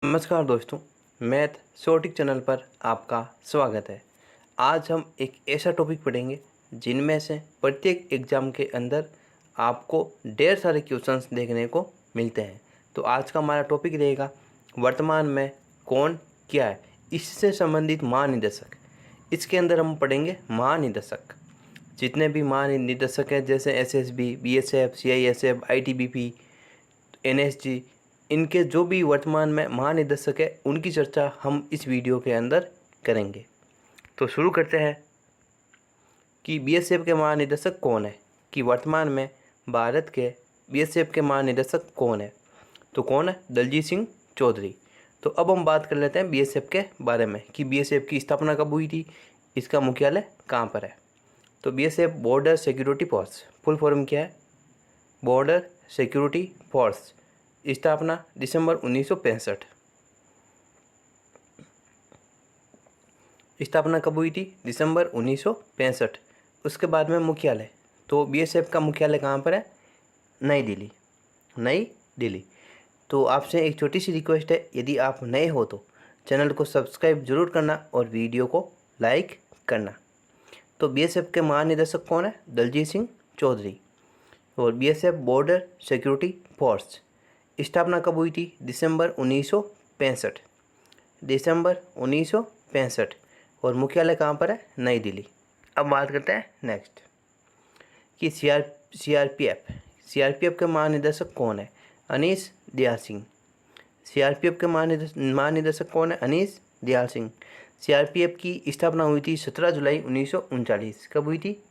नमस्कार दोस्तों, math शॉर्टिक channel पर आपका स्वागत है। आज हम एक ऐसा टॉपिक पढ़ेंगे जिनमें से प्रत्येक एग्ज़ाम के अंदर आपको ढेर सारे क्वेश्चंस देखने को मिलते हैं। तो आज का हमारा टॉपिक रहेगा वर्तमान में कौन क्या है, इससे संबंधित महानिदेशक। इसके अंदर हम पढ़ेंगे महानिदेशक, जितने भी महानिदेशक हैं जैसे SSB, BSF, CISF, ITBP, NSG, इनके जो भी वर्तमान में महानिदेशक है उनकी चर्चा हम इस वीडियो के अंदर करेंगे। तो शुरू करते हैं कि बीएसएफ के महानिदेशक कौन है, कि वर्तमान में भारत के बीएसएफ के महानिदेशक कौन है। तो कौन है? दलजीत सिंह चौधरी। तो अब हम बात कर लेते हैं बीएसएफ के बारे में कि बीएसएफ की स्थापना कब हुई थी, इसका मुख्यालय कहाँ पर है। तो BSF border security force, full form क्या है? बॉर्डर सिक्योरिटी फोर्स, स्थापना दिसंबर 1965। स्थापना कब हुई थी? दिसंबर 1965। उसके बाद में मुख्यालय, तो बीएसएफ का मुख्यालय कहाँ पर है? नई दिल्ली। नई दिल्ली। तो आपसे एक छोटी सी रिक्वेस्ट है, यदि आप नए हो तो चैनल को सब्सक्राइब जरूर करना और वीडियो को लाइक करना। तो बीएसएफ के महानिदेशक कौन है? दलजीत सिंह चौधरी। और बीएसएफ बॉर्डर सिक्योरिटी फोर्स, स्थापना कब हुई थी? दिसंबर 1965। दिसंबर 1965। और मुख्यालय कहाँ पर है? नई दिल्ली। अब बात करते हैं नेक्स्ट कि सीआरपीएफ के महानिदेशक कौन है? अनीस दयाल सिंह। सीआरपीएफ के महानिदेशक कौन है? अनीस दयाल सिंह। सीआरपीएफ की स्थापना हुई थी 17 जुलाई 1939। कब हुई थी?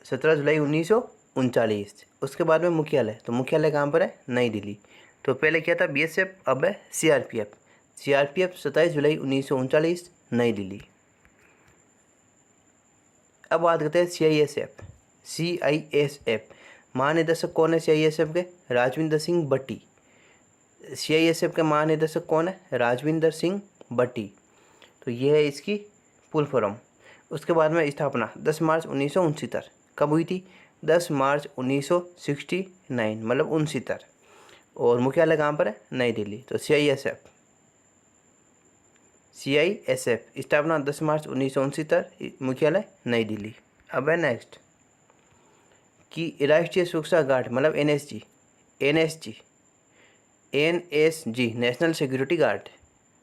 17 जुलाई 1939। उसके बाद में मुख्यालय, तो मुख्यालय कहाँ पर है? नई दिल्ली। तो पहले क्या था? बीएसएफ, अब है सीआरपीएफ। सीआरपीएफ 27 जुलाई 1939, नई दिल्ली। अब बात करते हैं सीआईएसएफ। सीआईएसएफ महानिदेशक कौन है? सीआईएसएफ के राजविंदर सिंह भट्टी। सीआईएसएफ के महानिदेशक कौन है? राजविंदर सिंह भट्टी। तो ये है इसकी फुल फॉर्म। उसके बाद में स्थापना 10 मार्च 1969। कब हुई थी? 10 मार्च 1969, मतलब 69। और मुख्यालय कहाँ पर है? नई दिल्ली। तो सीआईएसएफ स्थापना 10 मार्च 1969, मुख्यालय नई दिल्ली। अब है नेक्स्ट कि राष्ट्रीय सुरक्षा गार्ड, मतलब एनएसजी नेशनल सिक्योरिटी गार्ड,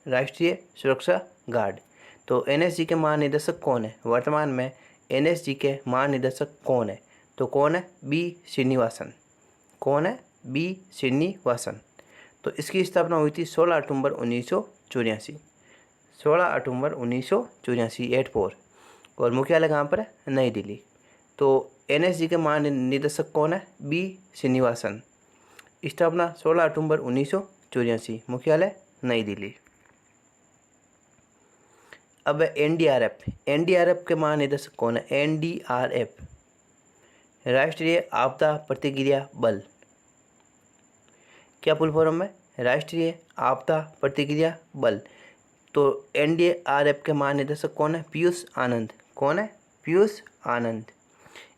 राष्ट्रीय सुरक्षा गार्ड। तो एनएसजी के महानिदेशक कौन है? वर्तमान में एनएसजी के महानिदेशक कौन है? तो कौन है? बी श्रीनिवासन। कौन है? बी श्रीनिवासन। तो इसकी स्थापना हुई थी 16 अक्टूबर 1984। 16 अक्टूबर 1984, 84। और मुख्यालय कहाँ पर है? नई दिल्ली। तो एनएसजी के महानिदेशक कौन है? बी श्रीनिवासन। स्थापना 16 अक्टूबर 1984, मुख्यालय नई दिल्ली। अब एनडीआरएफ के महानिदेशक कौन है? एनडीआरएफ राष्ट्रीय आपदा प्रतिक्रिया बल। क्या फुल फॉर्म है? राष्ट्रीय आपदा प्रतिक्रिया बल। तो एनडीआरएफ के महानिदेशक कौन है? पीयूष आनंद। कौन है? पीयूष आनंद।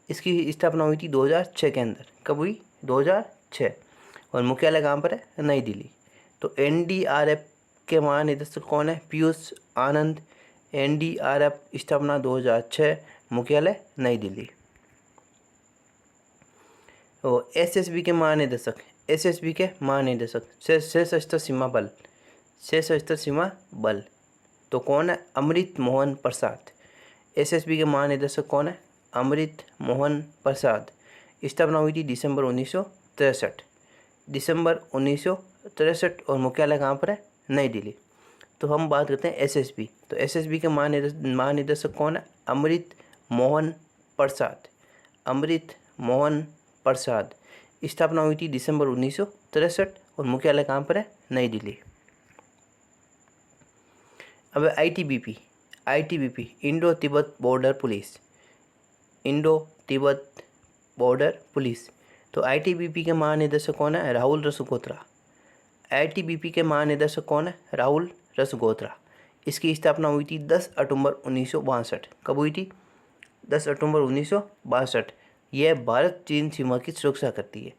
इसकी स्थापना हुई थी 2006 के अंदर। कब हुई? 2006। और मुख्यालय कहाँ पर है? नई दिल्ली। तो एनडीआरएफ के महानिदेशक कौन है? पीयूष आनंद। एनडीआरएफ स्थापना 2006, मुख्यालय नई दिल्ली। और एसएसबी के महानिदेशक सशस्त्र सीमा बल। सशस्त्र सीमा बल। तो कौन है? अमृत मोहन प्रसाद। एसएसबी के महानिदेशक कौन है? अमृत मोहन प्रसाद। स्थापना हुई थी दिसंबर 1963। दिसंबर 1963। और मुख्यालय कहाँ पर है? नई दिल्ली। तो हम बात करते हैं एसएसबी। तो एसएसबी के महानिदेशक कौन है? अमृत मोहन प्रसाद। अमृत मोहन प्रसाद। स्थापना हुई थी दिसंबर 1963। और मुख्यालय कहाँ पर है? नई दिल्ली। अब ITBP Indo Tibet border police. Indo Tibet border police. तो आईटीबीपी के महानिदेशक कौन है? राहुल रसगोत्रा। आईटीबीपी के महानिदेशक कौन है? राहुल रसगोत्रा। इसकी स्थापना हुई थी 10 अक्टूबर 1962। कब हुई थी? 10 अक्टूबर 1962। यह भारत चीन सीमा की सुरक्षा करती है।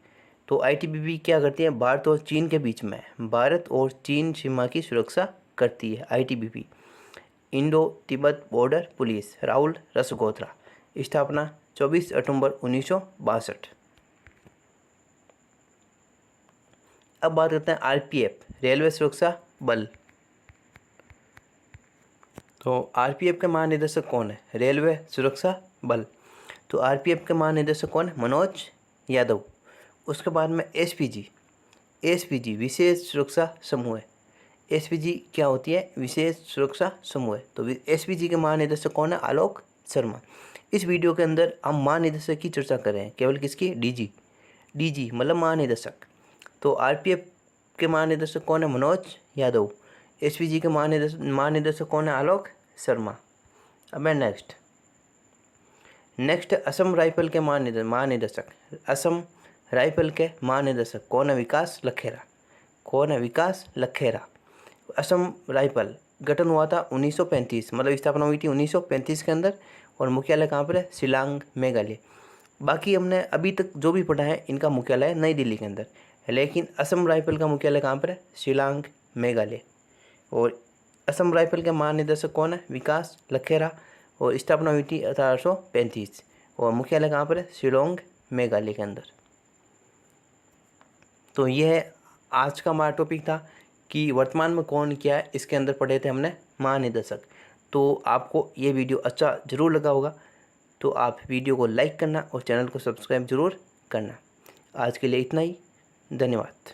तो आईटीबीपी क्या करती है, भारत और चीन के बीच में, भारत और चीन सीमा की सुरक्षा करती है ITBP. Indo Tibet border police, Rahul Rasgotra, स्थापना 24 अक्टूबर 1962। अब बात करते हैं आरपीएफ, रेलवे सुरक्षा बल। तो आरपीएफ के महानिदेशक कौन है, रेलवे सुरक्षा बल। तो आरपीएफ के महानिदेशक कौन है, मनोज यादव। उसके बाद में एसपीजी, एसपीजी विशेष सुरक्षा समूह है। एसपीजी क्या होती है, विशेष सुरक्षा समूह है। तो एसपीजी के महानिदेशक कौन है, आलोक शर्मा। इस वीडियो के अंदर हम महानिदेशक की चर्चा कर रहे हैं, केवल किसकी, डीजी, डीजी मतलब महानिदेशक। तो आरपीएफ के महानिदेशक कौन है, मनोज यादव। एसपीजी के महानिदेशक कौन है, आलोक शर्मा। अब मैं नेक्स्ट असम राइफल के महानिदेशक, असम राइफल के महानिदेशक कौन है, विकास लखेरा। कौन है, विकास लखेरा। असम राइफल गठन हुआ था 1935, मतलब स्थापना हुई थी 1935 के अंदर, और मुख्यालय कहाँ पर है, शिलांग मेघालय। बाकी हमने अभी तक जो भी पढ़ा है इनका मुख्यालय नई दिल्ली के अंदर, लेकिन असम राइफल का मुख्यालय कहाँ पर है, शिलांग मेघालय। और असम राइफल के महानिदेशक कौन है, विकास लखेरा, और स्थापना हुई थी 1835, और मुख्यालय कहाँ पर है, शिलोंग मेघालय के अंदर। तो यह आज का हमारा टॉपिक था कि वर्तमान में कौन क्या है, इसके अंदर पढ़े थे हमने महानिदेशक। तो आपको ये वीडियो अच्छा ज़रूर लगा होगा, तो आप वीडियो को लाइक करना और चैनल को सब्सक्राइब ज़रूर करना। आज के लिए इतना ही, धन्यवाद।